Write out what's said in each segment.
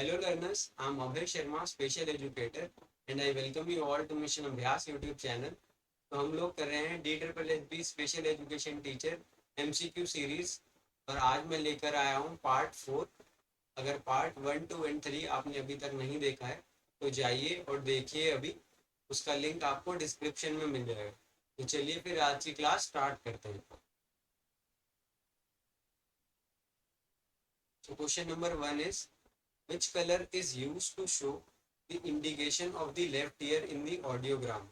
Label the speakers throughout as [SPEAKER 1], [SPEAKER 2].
[SPEAKER 1] Hello learners, I am Abhay Sharma, special educator and I welcome you all to Mission Abhyas YouTube channel. तो हम लोग कर रहे हैं DSSB special education teacher MCQ series और आज मैं लेकर आया हूँ पार्ट 4। अगर पार्ट 1, 2 एंड 3 आपने अभी तक नहीं देखा है तो जाइए और देखिए अभी। उसका लिंक आपको डिस्क्रिप्शन में मिल जाएगा। तो चलिए फिर आज की क्लास स्टार्ट करते हैं। So question number 1 is, which color is used to show the indication of the left ear in the audiogram?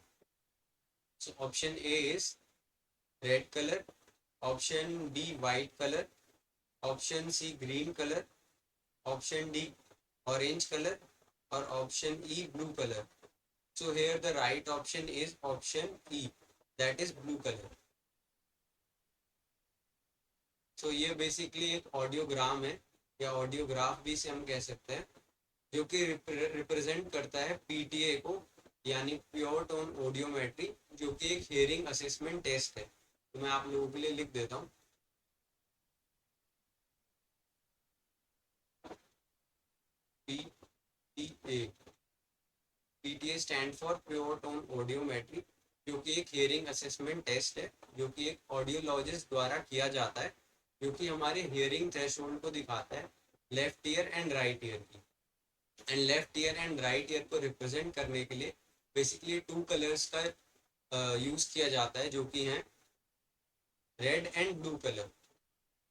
[SPEAKER 1] So option A is red color, option B white color, option C green color, option D orange color, or option E blue color. So here the right option is option E, that is blue color. So ये basically एक audiogram है या ऑडियोग्राफ भी इसे हम कह सकते हैं, जो कि रिप्रेजेंट करता है पीटीए को, यानी प्योर टोन ऑडियोमेट्री, जो कि एक हियरिंग असेसमेंट टेस्ट है। तो मैं आप लोगों के लिए लिख देता हूँ PTA. PTA stand for pure tone audiometry, जो कि एक हियरिंग असेसमेंट टेस्ट है, जो कि एक ऑडियोलॉजिस्ट द्वारा किया जाता है, जो कि हमारे हियरिंग थ्रेशोल्ड को दिखाता है left ear and right ear की। And left ear and right ear को रिप्रेजेंट करने के लिए बेसिकली टू कलर्स का यूज किया जाता है, जो कि हैं रेड एंड ब्लू कलर।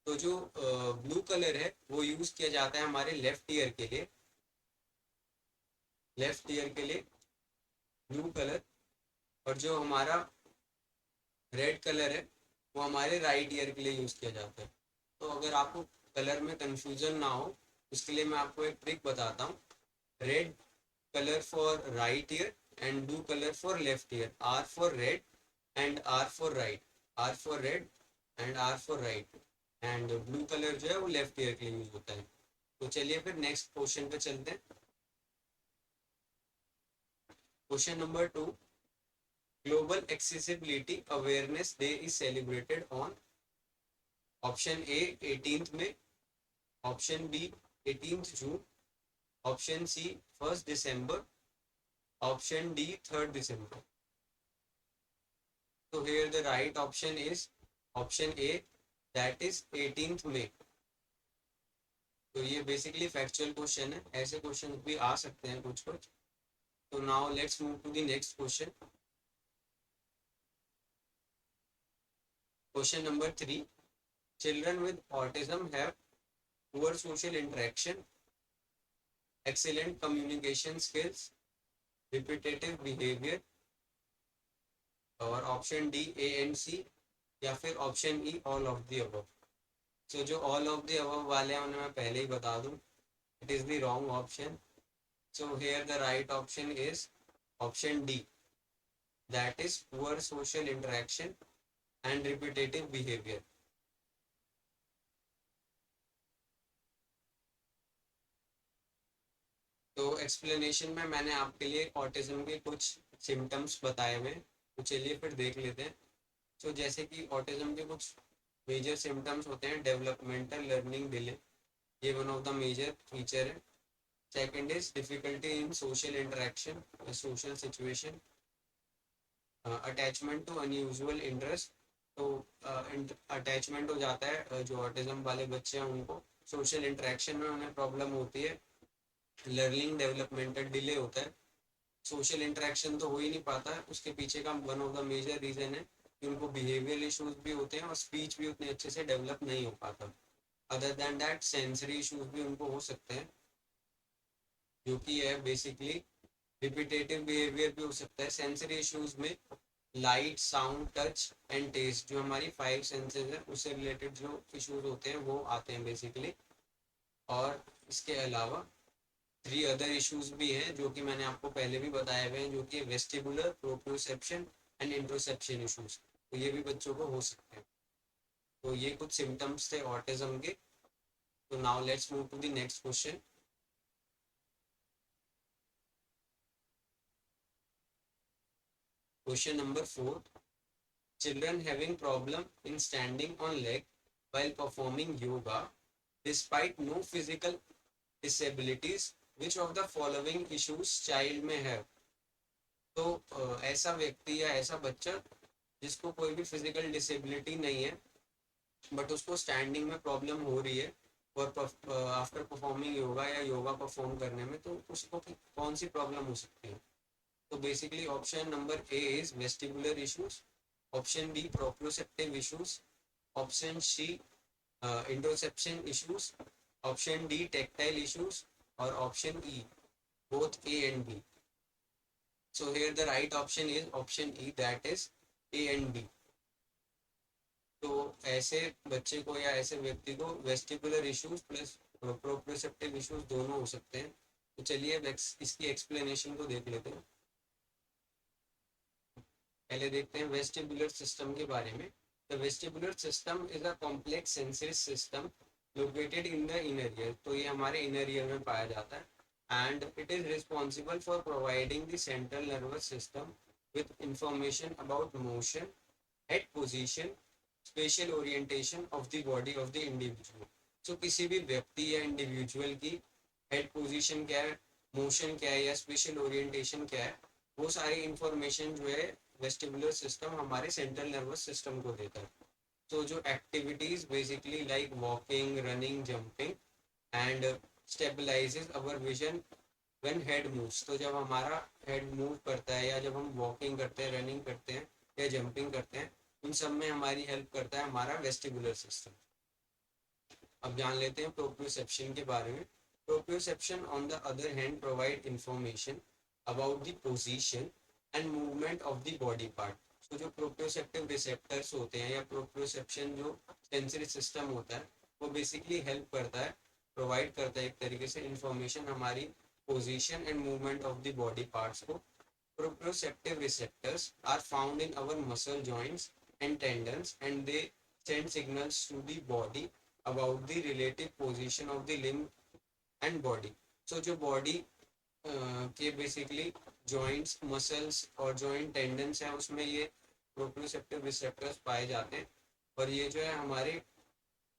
[SPEAKER 1] तो जो ब्लू कलर है वो यूज किया जाता है हमारे लेफ्ट ईयर के लिए, लेफ्ट ईयर के लिए ब्लू कलर, और जो हमारा रेड कलर है वो हमारे राइट ईयर के लिए यूज किया जाता है। तो अगर आपको कलर में कंफ्यूजन ना हो, उसके लिए मैं आपको एक ट्रिक बताता हूँ। Red color for right ear and blue color for left ear. R for red and R for right. R for red and R for right. And blue color जो है वो लेफ्ट ईयर के लिए use होता है। तो चलिए फिर नेक्स्ट क्वेश्चन पे चलते हैं। Question number 2, global accessibility awareness day is celebrated on option A 18th में, option B 18th June, option C 1st दिसंबर, ऑप्शन डी 3rd दिसंबर। So here the right option is option A, that is 18th May. तो ये basically factual question है, ऐसे question भी आ सकते हैं कुछ कुछ। तो now let's move to the next question. Question number 3, children with autism have poor social interaction, excellent communication skills, repetitive behaviour, और option D A and C, या फिर option E all of the above. तो जो all of the above वाले हैं उन्हें मैं पहले ही बता दूं, it is the wrong option. So here the right option is option D, that is poor social interaction and repetitive behavior. तो एक्सप्लेनेशन में मैंने आपके लिए ऑटिज्म के कुछ सिम्टम्स बताए हुए हैं, तो चलिए फिर देख लेते हैं। तो जैसे कि ऑटिज्म के कुछ मेजर सिम्टम्स होते हैं, डेवलपमेंटल लर्निंग डिले, ये one of the major feature है। Second is difficulty in social interaction, social situation, attachment to unusual interest. तो अटैचमेंट हो जाता है, जो ऑटिज्म वाले बच्चे हैं उनको सोशल इंटरेक्शन में उन्हें प्रॉब्लम होती है। लर्निंग डेवलपमेंटल डिले होता है, सोशल इंटरेक्शन तो हो ही नहीं पाता है, उसके पीछे का one of the major reason है कि उनको बिहेवियर इश्यूज भी होते हैं और स्पीच भी उतने अच्छे से डेवलप नहीं हो पाता। Other than that sensory issues भी उनको हो सकते हैं, जो कि है बेसिकली रिपीटेटिव बिहेवियर भी हो सकता है। सेंसरी इश्यूज में light, sound, touch and taste, जो हमारी 5 सेंसेस है उससे रिलेटेड जो इश्यूज होते हैं वो आते हैं बेसिकली। और इसके अलावा 3 अदर इश्यूज भी हैं जो कि मैंने आपको पहले भी बताए हुए हैं, जो कि वेस्टिबुलर, प्रोप्रियोसेप्शन एंड इंट्रोसेप्शन इश्यूज। तो ये भी बच्चों को हो सकते हैं। तो ये कुछ सिम्टम्स थे ऑटिज्म के। तो now let's move to the next question. Question number 4, children having problem in standing on leg while performing yoga despite no physical disabilities which of the following issues child में है। तो ऐसा व्यक्ति या ऐसा बच्चा जिसको कोई भी फिजिकल डिसेबिलिटी नहीं है बट उसको स्टैंडिंग में प्रॉब्लम हो रही है और आफ्टर परफॉर्मिंग योगा या योगा परफॉर्म करने में, तो उसको कौन सी प्रॉब्लम हो सकती है। तो basically option number A is vestibular issues, option B proprioceptive issues, option C interception issues, option D tactile issues, और option E both A and B. So here the right option is option E, that is A and B. तो ऐसे बच्चे को या ऐसे व्यक्ति को vestibular issues plus proprioceptive issues दोनों हो सकते हैं। तो चलिए इसकी एक्सप्लेनेशन को देख लेते हैं। पहले देखते हैं वेस्टिबुलर सिस्टम के बारे में। The vestibular system is a complex sensory system located in the inner ear. तो ये हमारे इनर ईयर में पाया जाता है and it is responsible for providing the central nervous system with information about motion, head position, spatial orientation of the body of the individual. So किसी भी व्यक्ति या इंडिविजुअल की हेड पोजीशन क्या है, मोशन क्या है या स्पेशल ओरिएंटेशन क्या है, वो सारी इंफॉर्मेशन जो है वेस्टिबुलर सिस्टम हमारे सेंट्रल नर्वस सिस्टम को देता है। तो जो activities basically like walking, running, jumping and stabilises our vision when head moves. तो जब हमारा हेड मूव करता है या जब हम वॉकिंग करते हैं, रनिंग करते हैं या जंपिंग करते हैं, उन सब में हमारी हेल्प करता है हमारा वेस्टिबुलर सिस्टम। अब जान लेते हैं प्रोप्रियोसेप्शन के बारे में। Proprioception on the other hand provide information about the position and movement of the body part. तो जो प्रोप्रियोसेप्टिव रिसेप्टर्स होते हैं या प्रोप्रियोसेप्शन जो सेंसरी सिस्टम होता है, वो बेसिकली हेल्प करता है, प्रोवाइड करता है एक तरीके से इंफॉर्मेशन हमारी position and movement of the body parts को। Proprioceptive receptors are found in our muscle joints and tendons and they send signals to the body about the relative position of the limb and body. So जो body के basically joints, muscles और joint tendons हैं, उसमें ये proprioceptive receptors पाए जाते हैं और ये जो है हमारे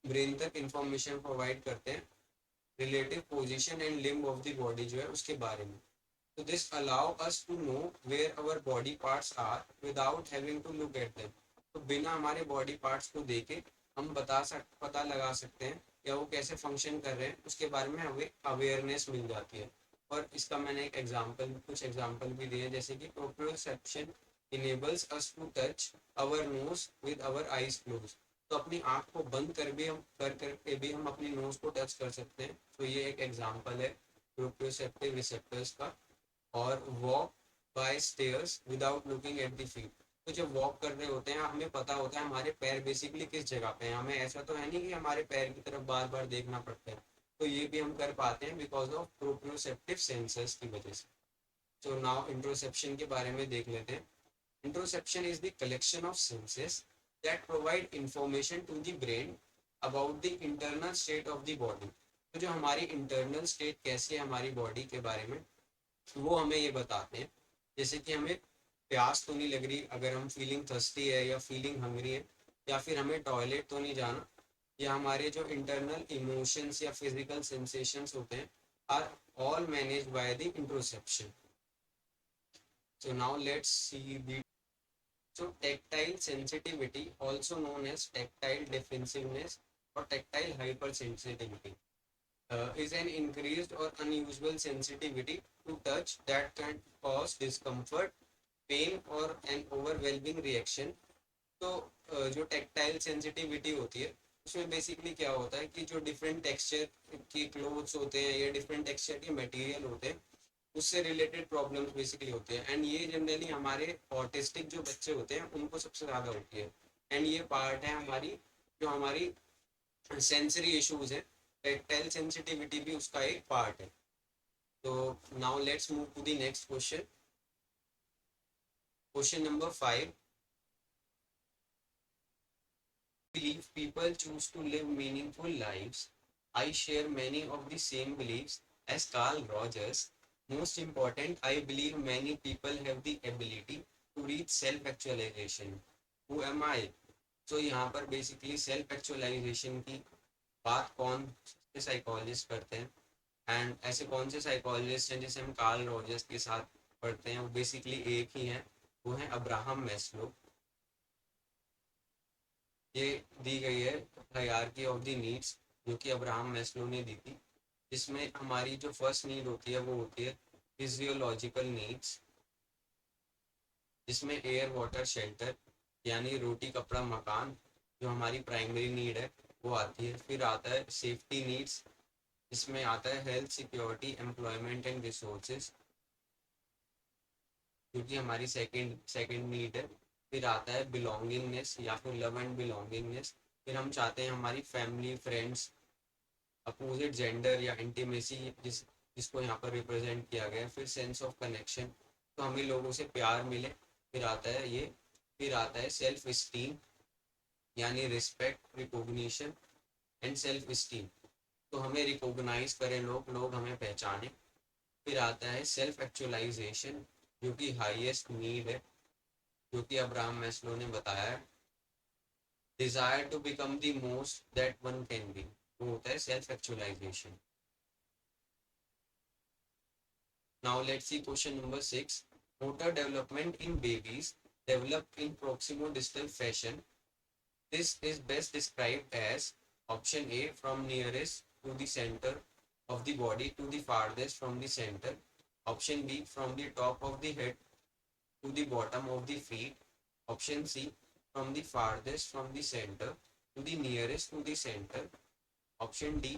[SPEAKER 1] ब्रेन तक इंफॉर्मेशन प्रोवाइड करते हैं relative position and limb of the body जो है उसके बारे में। तो this allow us to know where our body parts are without having to look at them. तो बिना हमारे बॉडी पार्ट्स को देखे हम पता लगा सकते हैं या वो कैसे फंक्शन कर रहे हैं, उसके बारे में हमें अवेयरनेस मिल जाती है। और इसका मैंने कुछ एग्जाम्पल भी दिए, जैसे कि proprioception enables us to touch our nose with our eyes close. तो अपनी आँख को बंद करके भी हम अपनी नोज को टच कर सकते हैं। तो ये एक एग्जांपल है प्रोप्रियोसेप्टिव रिसेप्टर्स का। और walk bye stairs without looking at the feet. तो जब वॉक कर रहे होते हैं हमें पता होता है हमारे पैर बेसिकली किस जगह पे हैं, हमें ऐसा तो है नहीं कि हमारे पैर की तरफ बार बार देखना पड़ता है। तो ये भी हम कर पाते हैं बिकॉज ऑफ प्रोप्रियोसेप्टिव सेंसर्स की वजह से। तो नाउ इंट्रोसेप्शन के बारे में देख लेते हैं। Interoception is the collection of senses that provide information to the brain about the internal state of the body. तो जो हमारी इंटरनल स्टेट कैसी है हमारी बॉडी के बारे में, वो हमें ये बताते हैं। जैसे कि हमें प्यास तो नहीं लग रही, अगर हम फीलिंग थर्स्टी है या फीलिंग हंग्री है, या फिर हमें टॉयलेट तो नहीं जाना, या हमारे जो इंटरनल इमोशंस या फिजिकल सेंसेशंस होते हैं are all managed by the interoception. So now let's see the So tactile sensitivity, also known as tactile defensiveness or tactile hypersensitivity, is an increased or unusual sensitivity to touch that can cause discomfort, pain or an overwhelming reaction. तो जो tactile sensitivity होती है उसमें basically क्या होता है कि जो डिफरेंट टेक्सचर की क्लोथ्स होते हैं या डिफरेंट टेक्सचर के मटेरियल होते हैं उससे रिलेटेड प्रॉब्लम्स बेसिकली होते हैं। एंड ये जनरली हमारे ऑटिस्टिक जो बच्चे होते हैं उनको सबसे ज़्यादा होती है। एंड ये पार्ट है हमारी जो हमारी सेंसरी इश्यूज है, टैक्टाइल सेंसिटिविटी भी उसका एक पार्ट है। तो now let's move to the next question. Question number 5, believe people choose to live meaningful lives. I share many of the same beliefs as Carl Rogers. Most important, I believe many people have the ability to reach self-actualization. Who am I? So यहाँ पर basically self actualisation की बात कौन से psychologist करते हैं, and ऐसे कौन से साइकोलॉजिस्ट हैं जिसे हम कार्ल रॉजर्स के साथ पढ़ते हैं, वो बेसिकली एक ही हैं, वो हैं अब्राहम मैस्लो। ये दी गई है हायरार्की ऑफ द नीड्स, जो कि अब्राहम मैस्लो ने दी थी, जिसमें हमारी जो फर्स्ट नीड होती है वो होती है फिजियोलॉजिकल नीड्स, जिसमें एयर वाटर शेल्टर यानी रोटी कपड़ा मकान जो हमारी प्राइमरी नीड है वो आती है। फिर आता है सेफ्टी नीड्स, इसमें आता है health security employment and resources, क्योंकि हमारी सेकंड नीड है। फिर आता है बिलोंगिंगनेस या फिर लव एंड बिलोंगिंगनेस, फिर हम चाहते हैं हमारी फैमिली फ्रेंड्स अपोजिट जेंडर या इंटीमेसी जिसको यहाँ पर रिप्रेजेंट किया गया है। फिर सेंस ऑफ कनेक्शन, तो हमें लोगों से प्यार मिले। फिर आता है ये, फिर आता है सेल्फ इस्टीम यानी respect recognition and self esteem, तो हमें रिकॉग्नाइज करें लोग, लोग हमें पहचाने। फिर आता है सेल्फ एक्चुअलाइजेशन, जो कि हाईएस्ट नीड है, जो कि अब्राहम मैस्लो ने बताया है। Desire to become the most that one can be, वो होता है self actualisation. Now let's see question number 6। Motor development in babies develop in proximo-distal fashion. This is best described as option A from nearest to the center of the body to the farthest from the center, option B from the top of the head to the bottom of the feet, option C from the farthest from the center to the nearest to the center, option D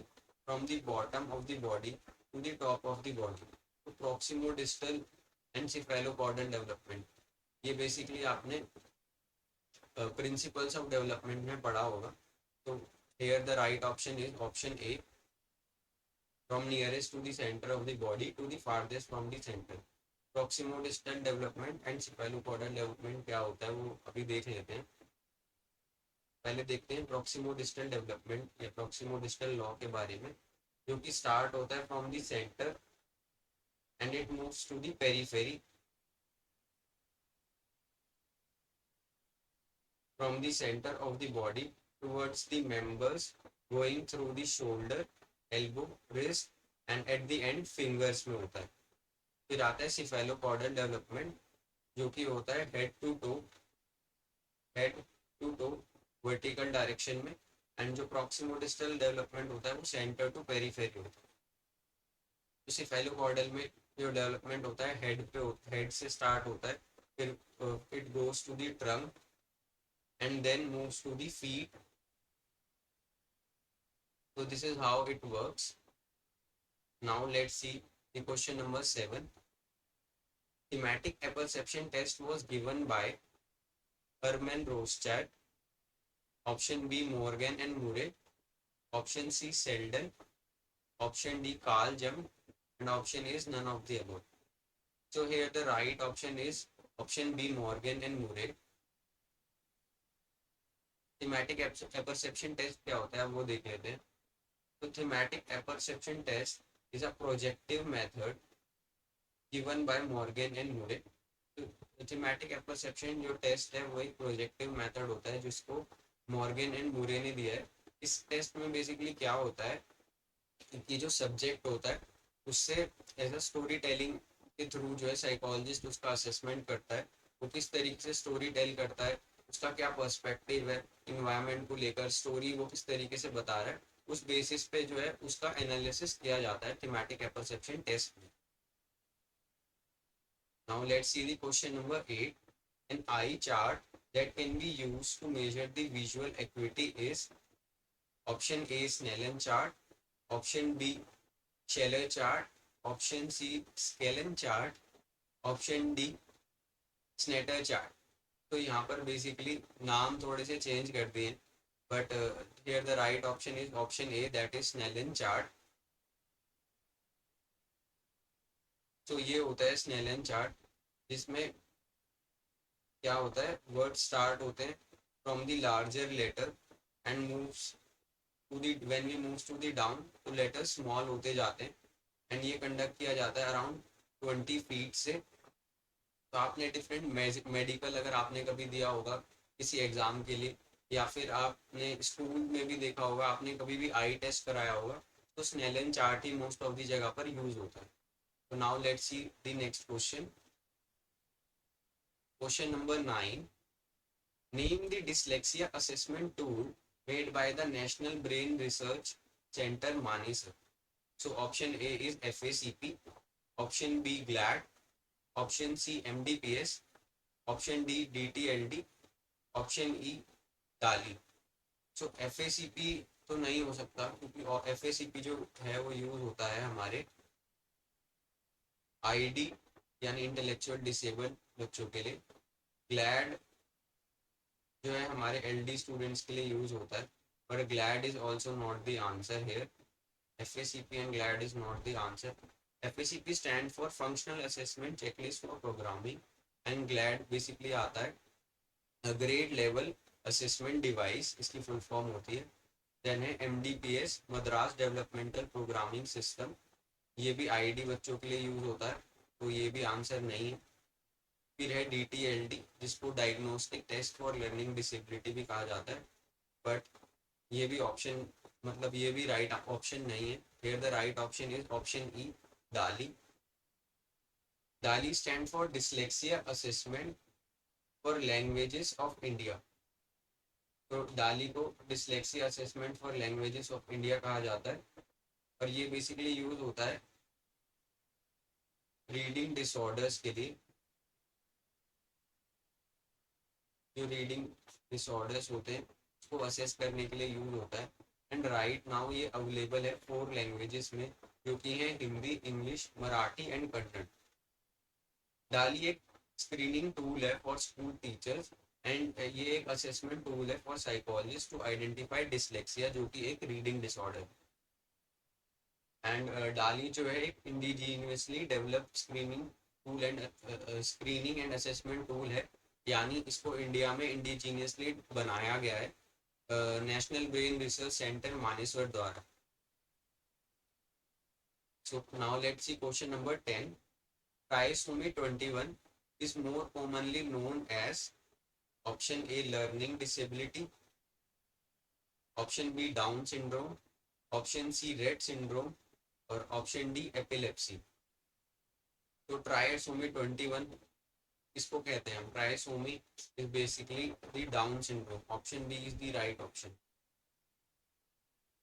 [SPEAKER 1] from the bottom of the body to the top of the body. तो proximo-distal and cephalopodal development, ये basically आपने principles of development में पढ़ा होगा। तो here the right option is option A from nearest to the centre of the body to the farthest from the centre. Proximodistal development and cephalopodal development क्या होता है वो अभी देख लेते हैं। पहले देखते हैं प्रॉक्सिमोडिस्टल डेवलपमेंट या प्रॉक्सिमोडिस्टल लॉ के बारे में, जो कि स्टार्ट होता है from the centre and it moves to the periphery, from the center of the body towards the members, going through the shoulder, elbow, wrist and at the end fingers में होता है। फिर आता है सिफेलोपॉडल डेवलपमेंट, जो कि होता है head to toe vertical direction में, एंड जो प्रॉक्सिमोडिस्टल डेवलपमेंट होता है वो सेंटर टू पेरीफेरी होता है। तो सिफेलोपॉडल में जो डेवलपमेंट होता है हेड से स्टार्ट होता है, फिर it goes to the trunk and then moves to the feet. So this is how it works. Now let's see the question number 7. Thematic apperception test was given by Herman Rorschach, option B Morgan and Murray, option C Selden, option D Carl Jung and option is none of the above. So here the right option is option B Morgan and Murray. Thematic apperception test क्या होता है वो देख लेते हैं। तो thematic apperception test is a projective method given by Morgan and Murray. तो thematic apperception जो टेस्ट है वो एक प्रोजेक्टिव मेथड होता है जिसको मॉर्गन एंड मुरे ने दिया है। इस टेस्ट में बेसिकली क्या होता है कि जो सब्जेक्ट होता है उससे एज अ स्टोरी टेलिंग के थ्रू जो है साइकोलॉजिस्ट उसका असेसमेंट करता है, वो किस तरीके से स्टोरी टेल करता है, उसका क्या पर्सपेक्टिव है इन्वायरमेंट को लेकर, स्टोरी वो किस तरीके से बता रहा है, उस बेसिस पे जो है उसका एनालिसिस किया जाता है थीमेटिक एपरसेप्शन टेस्ट में। Now let's see the question number 8. An eye chart that can be used to measure the visual acuity is option A Snellen chart, option B Scheller chart, option C Skellen chart, option D Snetter chart. तो यहाँ पर basically नाम थोड़े से change कर दिए, but here the right option is option A that is Snellen chart. तो ये होता है स्नेलन चार्ट, जिसमें क्या होता है वर्ड स्टार्ट होते हैं from the larger letter and moves to the when we moves to the down तो लेटर स्मॉल होते जाते हैं, एंड ये कंडक्ट किया जाता है अराउंड 20 फीट से। तो आपने डिफरेंट मेडिकल अगर आपने कभी दिया होगा किसी एग्ज़ाम के लिए, या फिर आपने स्कूल में भी देखा होगा, आपने कभी भी आई टेस्ट कराया होगा, तो Snellen chart he most of the जगह पर यूज होता है. तो now let's see the next question. Question number 9. Name the dyslexia assessment tool made by the National Brain Research Center Manesar. So option A is FACP, option B GLAD, option C MDPS, option D DTLD, option E डाली. सो FACP तो नहीं हो सकता क्योंकि FACP जो है वो use होता है हमारे ID यानी इंटेलेक्चुअल डिसेबल बच्चों के लिए. ग्लैड जो है हमारे LD स्टूडेंट्स के लिए यूज होता है, but glad is also not the answer here. FACP and GLAD is not the answer. FACP stand for Functional Assessment Checklist for Programming and GLAD basically आता है ग्रेड लेवल असेसमेंट डिवाइस, इसकी full form होती है. Then है MDPS, Madras developmental programming system, ये भी ID बच्चों के लिए यूज होता है, तो ये भी आंसर नहीं है. फिर है DTLD जिसको diagnostic test for learning disability भी कहा जाता है, बट ये भी ऑप्शन मतलब ये भी राइट ऑप्शन नहीं है. Here the right option is option E डाली. डाली stand for dyslexia assessment for languages of India. तो डाली को dyslexia assessment for languages of India कहा जाता है, और ये बेसिकली यूज होता है रीडिंग डिसऑर्डर्स के लिए. जो रीडिंग डिसऑर्डर्स होते हैं उसको असेस करने के लिए यूज होता है. एंड राइट नाउ ये अवेलेबल है 4 लैंग्वेजेस में, जो कि हैं Hindi, English, Marathi and Kannada. DALI एक स्क्रीनिंग टूल है फॉर स्कूल टीचर्स, एंड ये एक असेसमेंट टूल है for psychologist to identify dyslexia, जो कि एक रीडिंग डिसऑर्डर. एंड डाली जो है एक indigenously developed screening tool and screening and assessment tool है, यानी इसको इंडिया में इंडिजीनियसली बनाया गया है national brain research centre Manesar द्वारा. So now let's see question number 10. Trisomy 21 is more commonly known as option A learning disability, option B Down syndrome, option C Rett syndrome और option D epilepsy. तो trisomy 21 इसको कहते हैं हम. ट्राइसोमी is basically the Down syndrome. Option B is the right option.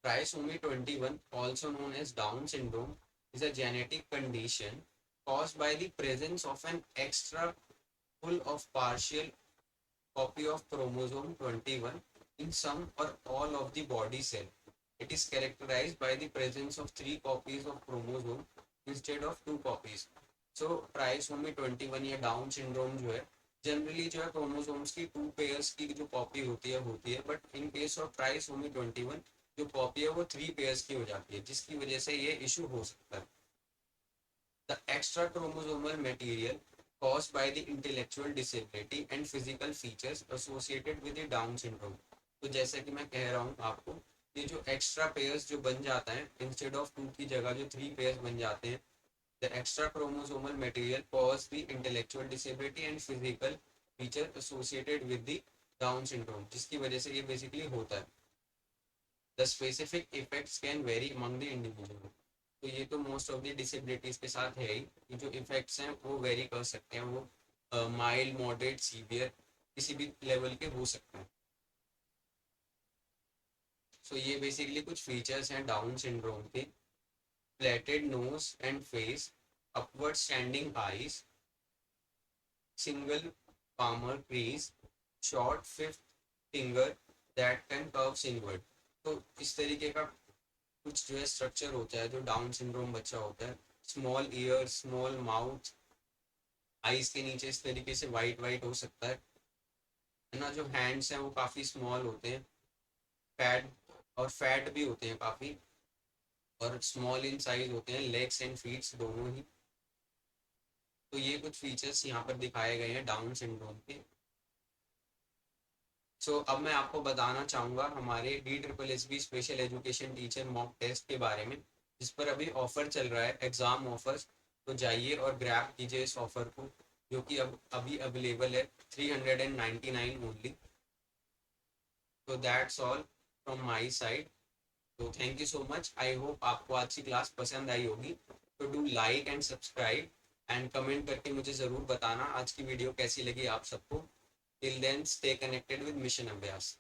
[SPEAKER 1] Trisomy 21, also known as Down syndrome, is a genetic condition caused by the presence of an extra full of partial copy of chromosome 21 in some or all of the body cell. It is characterized by the presence of 3 copies of chromosome instead of 2 copies. So trisomy 21 या down syndrome जो है generally जो है chromosomes की 2 pairs की जो copy होती है, but in case of trisomy 21 जो कॉपी है वो 3 पेयर्स की हो जाती है, जिसकी वजह से ये इशू हो सकता है. The extra chromosomal material caused by the intellectual disability and physical features associated with the Down syndrome. तो जैसा कि मैं कह रहा हूँ आपको, ये जो एक्स्ट्रा पेयर्स जो बन जाता है इंस्टेड ऑफ 2 की जगह जो 3 पेयर्स बन जाते हैं, the extra chromosomal material cause the intellectual disability and physical feature associated with the Down syndrome, जिसकी वजह से ये बेसिकली होता है. The specific effects can very among the individual. तो ये तो मोस्ट ऑफ द डिसेबिलिटीज के साथ है ही, ये जो इफेक्ट्स हैं वो वेरी कर सकते हैं, वो माइल्ड, मॉडरेट, सीवियर किसी भी लेवल के हो सकते हैं. सो ये बेसिकली कुछ फीचर्स हैं डाउन सिंड्रोम के. Flatted nose and face, upward standing eyes, single palmar crease, short fifth finger that can curve inward. तो इस तरीके का कुछ जो है स्ट्रक्चर होता है जो डाउन सिंड्रोम बच्चा होता है. Small year, small mouth, eyes के नीचे इस तरीके से वाइट वाइट हो सकता है ना. जो हैंड्स हैं वो काफ़ी स्मॉल होते हैं, फैट और फैट भी होते हैं काफ़ी, और स्मॉल इन साइज होते हैं, लेग्स एंड फीट्स दोनों ही. तो ये कुछ फीचर्स यहाँ पर दिखाए गए हैं डाउन सिंड्रोम के. अब मैं आपको बताना चाहूँगा हमारे DSSB special education teacher mock test के बारे में, जिस पर अभी ऑफर चल रहा है, एग्ज़ाम ऑफर्स. तो जाइए और ग्रैब कीजिए इस ऑफर को, जो कि अब अभी अवेलेबल है 399 ओनली. तो that's all from my side. तो thank you so much, I hope आपको आज की क्लास पसंद आई होगी। तो do like and subscribe and comment करके मुझे ज़रूर बताना आज की वीडियो कैसी लगी आप सबको। Till then stay connected with mission अभ्यास।